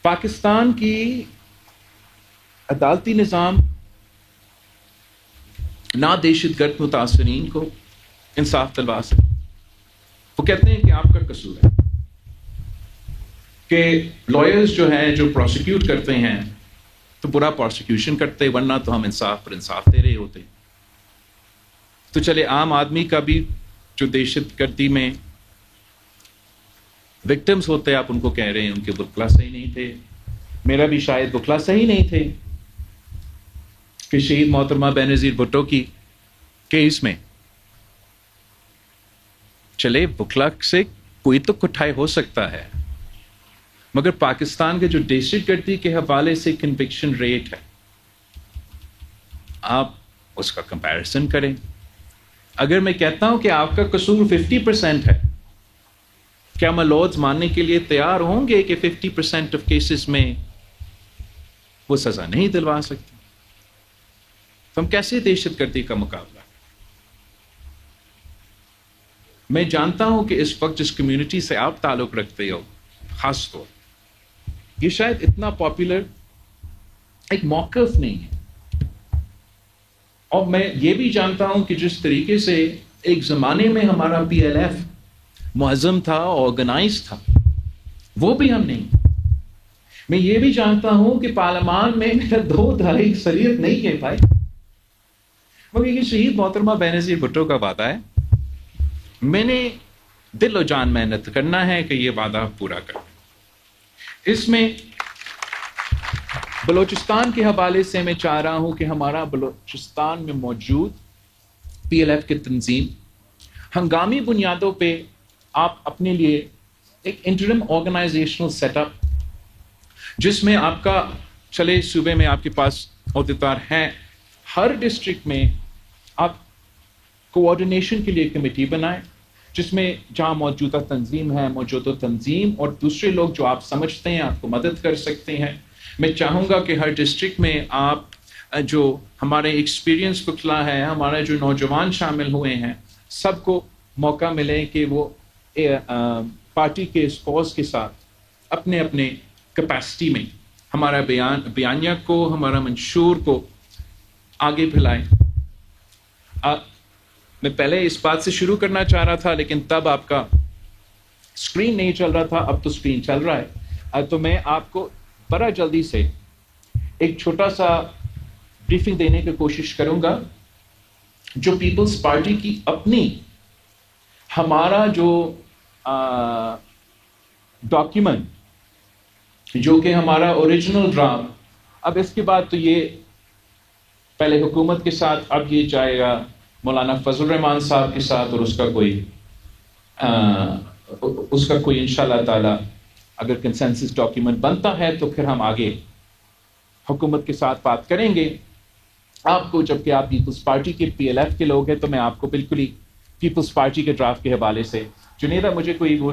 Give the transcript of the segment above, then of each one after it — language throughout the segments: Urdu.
پاکستان کی عدالتی نظام نہ دہشت گرد متاثرین کو انصاف دلوا سکے. وہ کہتے ہیں کہ آپ کا قصور ہے کہ لائرز جو ہیں جو پروسیکیوٹ کرتے ہیں تو برا پروسیکیوشن کرتے، ورنہ تو ہم انصاف پر انصاف دے رہے ہوتے. تو چلے عام آدمی کا بھی جو دہشت گردی میں وکٹمز ہوتے، آپ ان کو کہہ رہے ہیں ان کے وکلا صحیح نہیں تھے. میرا بھی شاید وکلا صحیح نہیں تھے کہ شہید محترمہ بینظیر بھٹو کی کیس میں چلے وکلا سے کوئی تو کٹھائی ہو سکتا ہے، مگر پاکستان کے جو دہشت گردی کے حوالے سے کنوکشن ریٹ ہے، آپ اس کا کمپیرزن کریں. اگر میں کہتا ہوں کہ آپ کا قصور 50% ہے، کیا ملوز ماننے کے لیے تیار ہوں گے کہ 50% آف کیسز میں وہ سزا نہیں دلوا سکتے؟ تو ہم کیسے دہشت گردی کا مقابلہ؟ میں جانتا ہوں کہ اس وقت جس کمیونٹی سے آپ تعلق رکھتے ہو، خاص طور یہ شاید اتنا پاپولر ایک موقف نہیں ہے. اور میں یہ بھی جانتا ہوں کہ جس طریقے سے ایک زمانے میں ہمارا PLF معظم تھا، آرگنائز تھا، وہ بھی ہم نہیں. میں یہ بھی جانتا ہوں کہ پارلیمان میں میرا 2 دہائی اکثریت نہیں کہہ پائے، مگر یہ شہید محترمہ بینظیر بھٹو کا وعدہ ہے. میں نے دل و جان محنت کرنا ہے کہ یہ وعدہ پورا کریں. اس میں بلوچستان کے حوالے سے میں چاہ رہا ہوں کہ ہمارا بلوچستان میں موجود PLF کی تنظیم ہنگامی بنیادوں پہ آپ اپنے لیے ایک انٹرم آرگنائزیشنل سیٹ اپ، جس میں آپ کا چلے صوبے میں آپ کے پاس عہدیدار ہیں، ہر ڈسٹرکٹ میں آپ کوآرڈینیشن کے لیے کمیٹی بنائیں، جس میں جہاں موجودہ تنظیم ہے، موجودہ تنظیم اور دوسرے لوگ جو آپ سمجھتے ہیں آپ کو مدد کر سکتے ہیں. میں چاہوں گا کہ ہر ڈسٹرکٹ میں آپ جو ہمارے ایکسپیرینس وکلا ہے، ہمارے جو نوجوان شامل ہوئے ہیں، سب کو موقع ملے کہ وہ پارٹی کے اس کاز کے ساتھ اپنے اپنے کیپیسٹی میں ہمارا بیانیہ کو، ہمارا منشور کو آگے پھیلائیں. میں پہلے اس بات سے شروع کرنا چاہ رہا تھا، لیکن تب آپ کا اسکرین نہیں چل رہا تھا، اب تو اسکرین چل رہا ہے. تو میں آپ کو بڑا جلدی سے ایک چھوٹا سا بریفنگ دینے کی کوشش کروں گا جو پیپلز پارٹی کی اپنی ہمارا جو ڈاکیومنٹ جو کہ ہمارا اوریجنل ڈرافٹ، اب اس کے بعد تو یہ پہلے حکومت کے ساتھ، اب یہ جائے گا مولانا فضل الرحمان صاحب کے ساتھ، اور اس کا کوئی انشاءاللہ تعالی اگر کنسنسس ڈاکیومنٹ بنتا ہے تو پھر ہم آگے حکومت کے ساتھ بات کریں گے. آپ کو جبکہ آپ پیپلز پارٹی کے PLF کے لوگ ہیں تو میں آپ کو بالکل ہی پیپلز پارٹی کے ڈرافٹ کے حوالے سے، جنیدہ مجھے کوئی وہ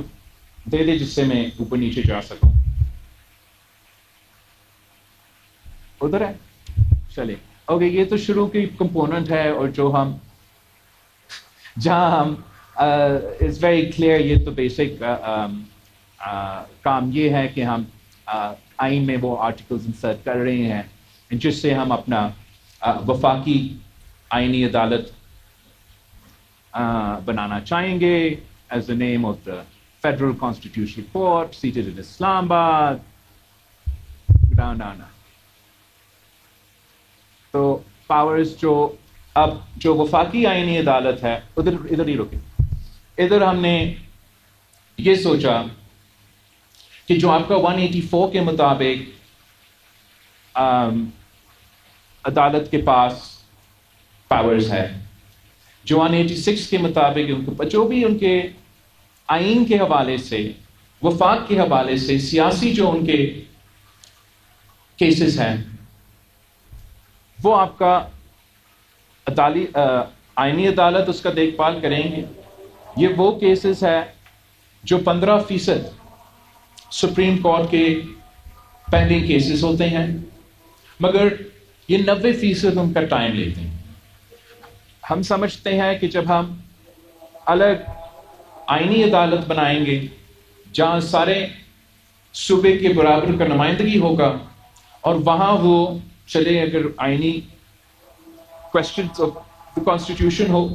دے دے جس سے میں اوپر نیچے جا سکوں. ادھر ہے، چلے اوکے. یہ تو شروع کی کمپوننٹ ہے، اور جو ہم جہاں ہم از ویری کلیئر، یہ تو بیسک کام یہ ہے کہ ہم آئین میں وہ آرٹیکلز انسرٹ کر رہے ہیں جس سے ہم اپنا وفاقی آئینی عدالت بنانا چاہیں گے as the name of the federal constitutional court seated in Islamabad. تو پاورز جو وفاقی آئینی عدالت ہے، ادھر ہی رکے. ادھر ہم نے یہ سوچا کہ جو آپ کا 184 کے مطابق عدالت کے پاس پاورز ہے، جو 186 کے مطابق ان کو جو بھی ان کے آئین کے حوالے سے، وفاق کے حوالے سے، سیاسی جو ان کے کیسز ہیں، وہ آپ کا آئینی عدالت اس کا دیکھ بھال کریں گے. یہ وہ کیسز ہے جو 15% سپریم کورٹ کے پینڈنگ کیسز ہوتے ہیں، مگر یہ 90% ان کا ٹائم لیتے ہیں. ہم سمجھتے ہیں کہ جب ہم الگ آئینی عدالت بنائیں گے جہاں سارے صوبے کے برابر کا نمائندگی ہوگا، اور وہاں وہ چلے اگر آئینی کوشچنز آف کانسٹیٹیوشن ہو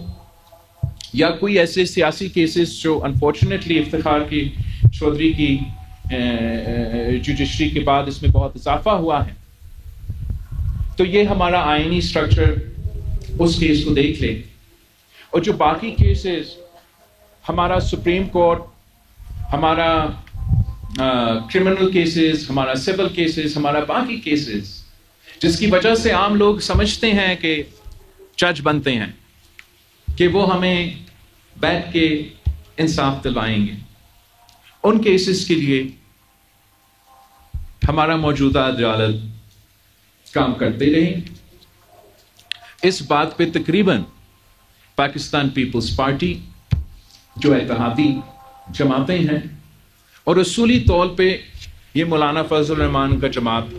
یا کوئی ایسے سیاسی کیسز جو انفارچونیٹلی افتخار کی چودھری کی جوڈیشری کے بعد اس میں بہت اضافہ ہوا ہے، تو یہ ہمارا آئینی اسٹرکچر اس کیس کو دیکھ لے، اور جو باقی کیسز ہمارا سپریم کورٹ، ہمارا کرمنل کیسز، ہمارا سول کیسز، ہمارا باقی کیسز جس کی وجہ سے عام لوگ سمجھتے ہیں کہ جج بنتے ہیں کہ وہ ہمیں بیٹھ کے انصاف دلوائیں گے، ان کیسز کے لیے ہمارا موجودہ عدالت کام کرتے رہے۔ اس بات پہ تقریباً پاکستان پیپلز پارٹی جو اتحادی جماعتیں ہیں، اور اصولی طور پہ یہ مولانا فضل الرحمان کا جماعت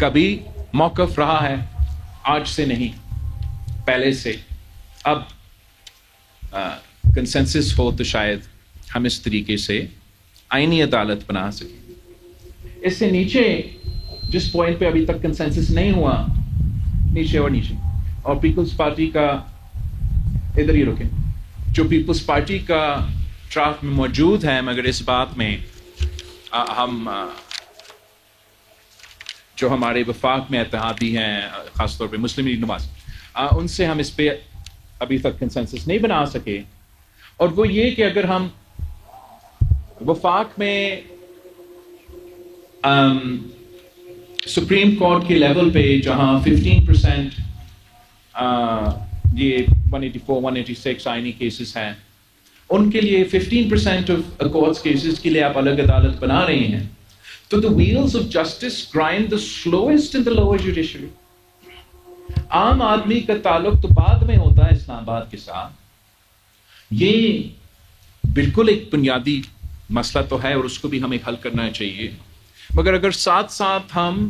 کا بھی موقف رہا ہے، آج سے نہیں پہلے سے، اب کنسنسس ہو تو شاید ہم اس طریقے سے آئینی عدالت بنا سکیں۔ اس سے نیچے جس پوائنٹ پہ ابھی تک کنسنسس نہیں ہوا، نیچے اور پیپلز پارٹی کا، ادھر ہی رکیں، جو پیپلز پارٹی کا ڈرافٹ میں موجود ہے، مگر اس بات میں ہم جو ہمارے وفاق میں اتحادی ہیں، خاص طور پہ مسلم لیگ نواز، ان سے ہم اس پہ ابھی تک کنسنسس نہیں بنا سکے، اور وہ یہ کہ اگر ہم وفاق میں سپریم کورٹ کے لیول پہ جہاں 15% یہ 184 186 آئینی کیسز ہیں، ان کے لیے 15% آف کورٹس کیسز کے لیے آپ الگ عدالت بنا رہے ہیں، تو the wheels of justice grind the slowest in the lower judiciary۔ عام آدمی کا تعلق تو بعد میں ہوتا ہے اسلام آباد کے ساتھ، یہ بالکل ایک بنیادی مسئلہ تو ہے اور اس کو بھی ہمیں حل کرنا چاہیے، مگر اگر ساتھ ساتھ ہم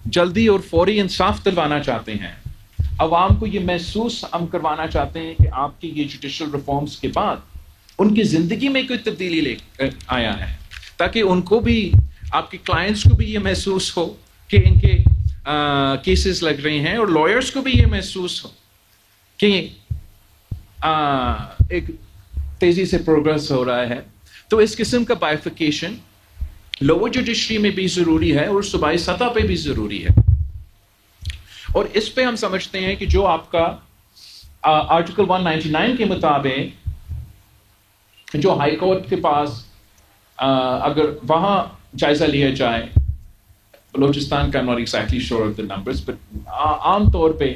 جلدی اور فوری انصاف دلوانا چاہتے ہیں، عوام کو یہ محسوس ہم کروانا چاہتے ہیں کہ آپ کی یہ جوڈیشل ریفارمز کے بعد ان کی زندگی میں کوئی تبدیلی لے آیا ہے، تاکہ ان کو بھی، آپ کے کلائنٹس کو بھی یہ محسوس ہو کہ ان کے کیسز لگ رہے ہیں، اور لائرس کو بھی یہ محسوس ہو کہ ایک تیزی سے پروگرس ہو رہا ہے، تو اس قسم کا بائیفیکیشن لوور جوڈیشری میں بھی ضروری ہے اور صوبائی سطح پہ بھی ضروری ہے۔ اور اس پہ ہم سمجھتے ہیں کہ جو آپ کا آرٹیکل 199 کے مطابق جو ہائی کورٹ کے پاس اگر وہاں جائزہ لیا جائے، بلوچستان کا not exactly sure of the numbers but عام طور پہ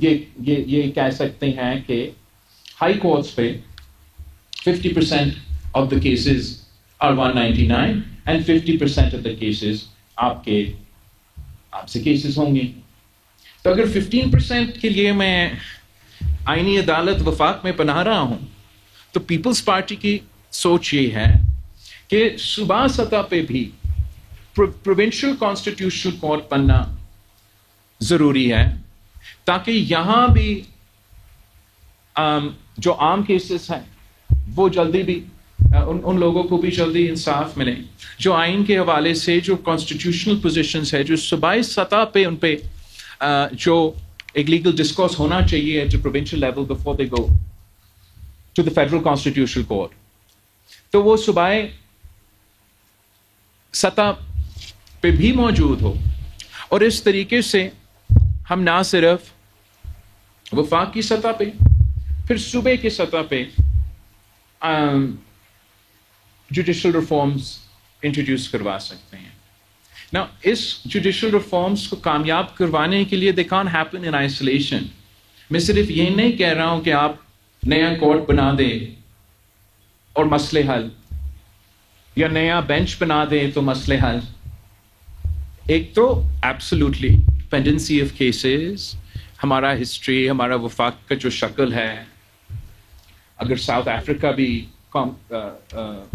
یہ کہہ سکتے ہیں کہ ہائی کورٹس پہ 50% of the cases are 199 and 50% of the cases آپ سے کیسز ہوں گے۔ تو اگر 15% کے لیے میں آئینی عدالت وفاق میں بنا رہا ہوں، تو پیپلز پارٹی کی سوچ یہ ہے کہ صوبہ سطح پہ بھی پروونشل کانسٹیٹیوشنل کورٹ بننا ضروری ہے، تاکہ یہاں بھی جو عام کیسز ہیں وہ جلدی بھی ان لوگوں کو بھی جلدی انصاف ملے، جو آئین کے حوالے سے جو کانسٹیٹیوشنل پوزیشنز ہے، جو صوبائی سطح پہ ان پہ جو ایک لیگل ڈسکورس ہونا چاہیے at provincial level before they go to the federal constitutional court, تو وہ صوبائی سطح پہ بھی موجود ہو، اور اس طریقے سے ہم نہ صرف وفاق کی سطح پہ، پھر صوبے کی سطح پہ جوڈیشل ریفارمز انٹروڈیوس کروا سکتے ہیں۔ نا اس جوڈیشل ریفارمز کو کامیاب کروانے کے لیے they can't happen in isolation۔ میں صرف یہ نہیں کہہ رہا ہوں کہ آپ نیا کورٹ بنا دیں اور مسئلے حل، یا نیا بینچ بنا دیں تو مسئلے حل۔ ایک تو ایبسولوٹلی پینڈنسی آف کیسز، ہمارا ہسٹری، ہمارا وفاق کا جو شکل ہے، اگر ساؤتھ افریقہ بھی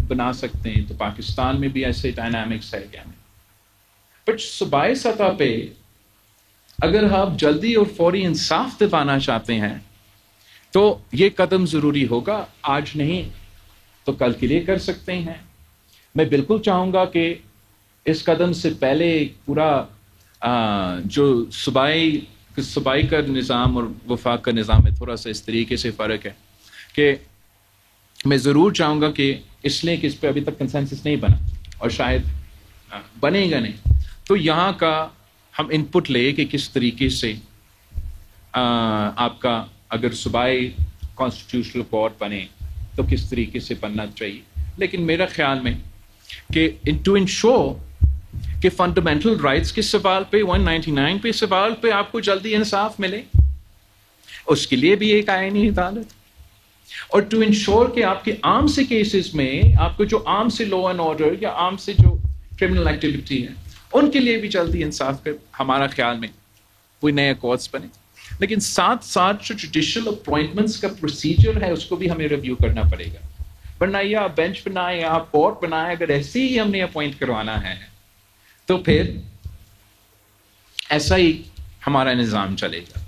بنا سکتے ہیں تو پاکستان میں بھی ایسے ڈائنامکس ہے کیا نہیں۔ بٹ صوبائی سطح پہ اگر آپ جلدی اور فوری انصاف دلانا چاہتے ہیں تو یہ قدم ضروری ہوگا، آج نہیں تو کل کے لیے کر سکتے ہیں۔ میں بالکل چاہوں گا کہ اس قدم سے پہلے پورا جو صوبائی کا نظام اور وفاق کا نظام ہے، تھوڑا سا اس طریقے سے فرق ہے کہ میں ضرور چاہوں گا کہ اس لیے کہ اس پہ ابھی تک کنسنسس نہیں بنا اور شاید بنے گا نہیں، تو یہاں کا ہم ان پٹ لے کہ کس طریقے سے آپ کا اگر صوبائی کانسٹیٹیوشنل کورٹ بنے تو کس طریقے سے بننا چاہیے. لیکن میرا خیال میں کہ ٹو انشور کہ فنڈامنٹل رائٹس کے سوال پہ 199 پہ سوال پہ آپ کو جلدی انصاف ملے، اس کے لیے بھی ایک آئینی عدالت، اور ٹو انشور کہ آپ کے عام سے کیسز میں آپ کو جو عام سے لا اینڈ آرڈر یا عام سے جو کرمنل ایکٹیویٹی ہے ان کے لیے بھی جلدی انصاف کر ہمارا خیال میں کوئی نئے کورٹس بنے. لیکن ساتھ ساتھ جو جوڈیشل اپوائنٹمنٹس کا پروسیجر ہے اس کو بھی ہمیں ریویو کرنا پڑے گا، ورنہ یہ آپ بینچ بنائیں یا آپ کورٹ بنائیں، اگر ایسے ہی ہم نے اپوائنٹ کروانا ہے تو پھر ایسا ہی ہمارا نظام چلے گا.